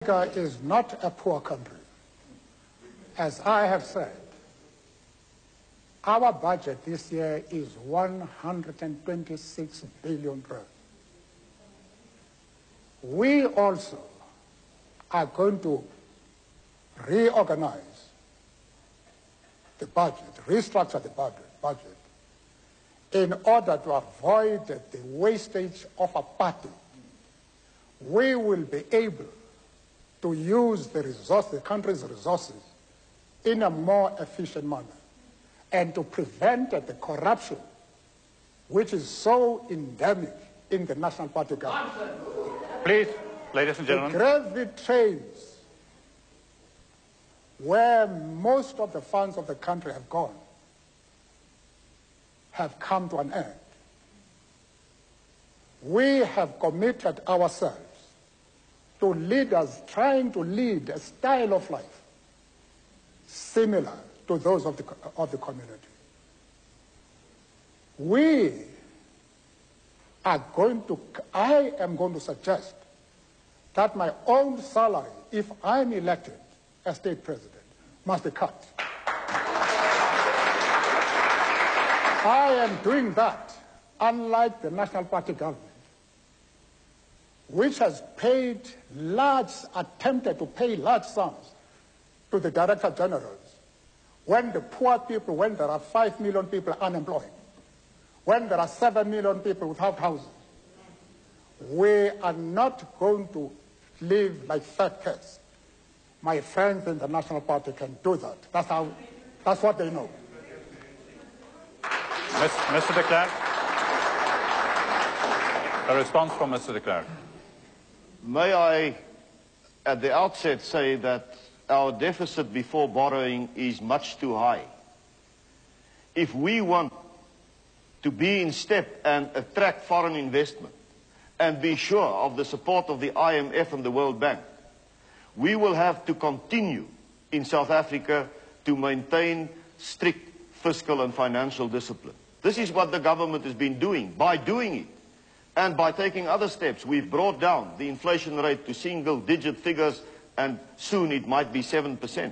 Africa is not a poor country. As I have said, our budget this year is 126 billion rand. We also are going to reorganize the budget, restructure the budget in order to avoid the wastage of a party. We will be able to use the country's resources in a more efficient manner and to prevent the corruption which is so endemic in the National Party government. Please, ladies and gentlemen. The gravy trains where most of the funds of the country have gone have come to an end. We have committed ourselves to leaders trying to lead a style of life similar to those of the community. I am going to suggest that my own salary, if I'm elected as state president, must be cut. I am doing that, unlike the National Party government, which has attempted to pay large sums to the Director Generals when the poor people, when there are 5 million people unemployed, when there are 7 million people without houses. We are not going to live like fat cats. My friends in the National Party can do that. That's what they know. Mr. De Klerk. A response from Mr. De Klerk. May I, at the outset, say that our deficit before borrowing is much too high. If we want to be in step and attract foreign investment and be sure of the support of the IMF and the World Bank, we will have to continue in South Africa to maintain strict fiscal and financial discipline. This is what the government has been doing. By doing it and by taking other steps, we've brought down the inflation rate to single-digit figures, and soon it might be 7%.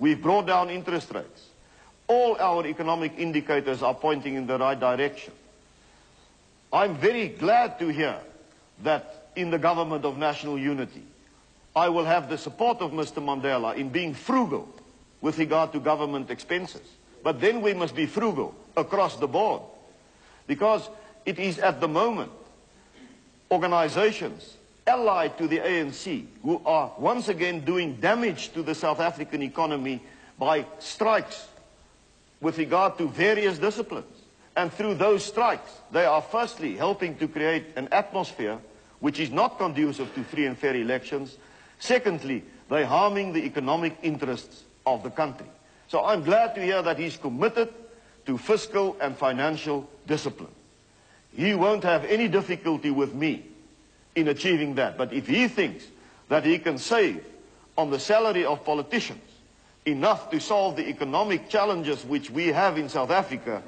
We've brought down interest rates. All our economic indicators are pointing in the right direction. I'm very glad to hear that in the government of national unity, I will have the support of Mr. Mandela in being frugal with regard to government expenses. But then we must be frugal across the board, because it is at the moment organizations allied to the ANC who are once again doing damage to the South African economy by strikes with regard to various disciplines. And through those strikes, they are firstly helping to create an atmosphere which is not conducive to free and fair elections. Secondly, they're harming the economic interests of the country. So I'm glad to hear that he's committed to fiscal and financial discipline. He won't have any difficulty with me in achieving that. But if he thinks that he can save on the salary of politicians enough to solve the economic challenges which we have in South Africa,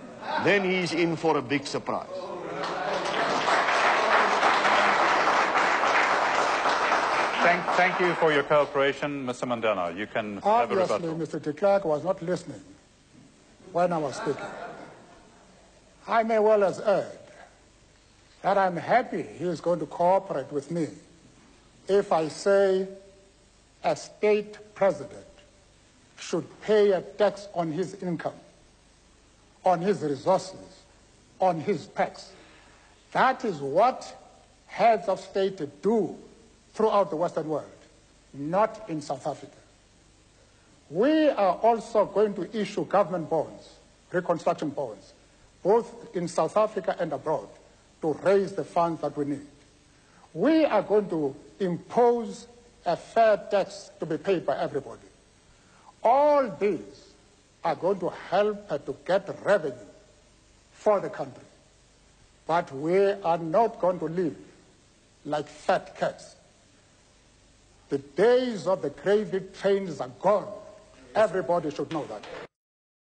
then he's in for a big surprise. Thank you for your cooperation, Mr. Mandela. You can have a rebuttal. Obviously, Mr. De Klerk was not listening when I was speaking. I may well as add that I'm happy he is going to cooperate with me if I say a state president should pay a tax on his income, on his resources, on his tax. That is what heads of state do throughout the Western world, not in South Africa. We are also going to issue government bonds, reconstruction bonds, both in South Africa and abroad, to raise the funds that we need. We are going to impose a fair tax to be paid by everybody. All these are going to help to get revenue for the country. But we are not going to live like fat cats. The days of the gravy trains are gone. Everybody should know that.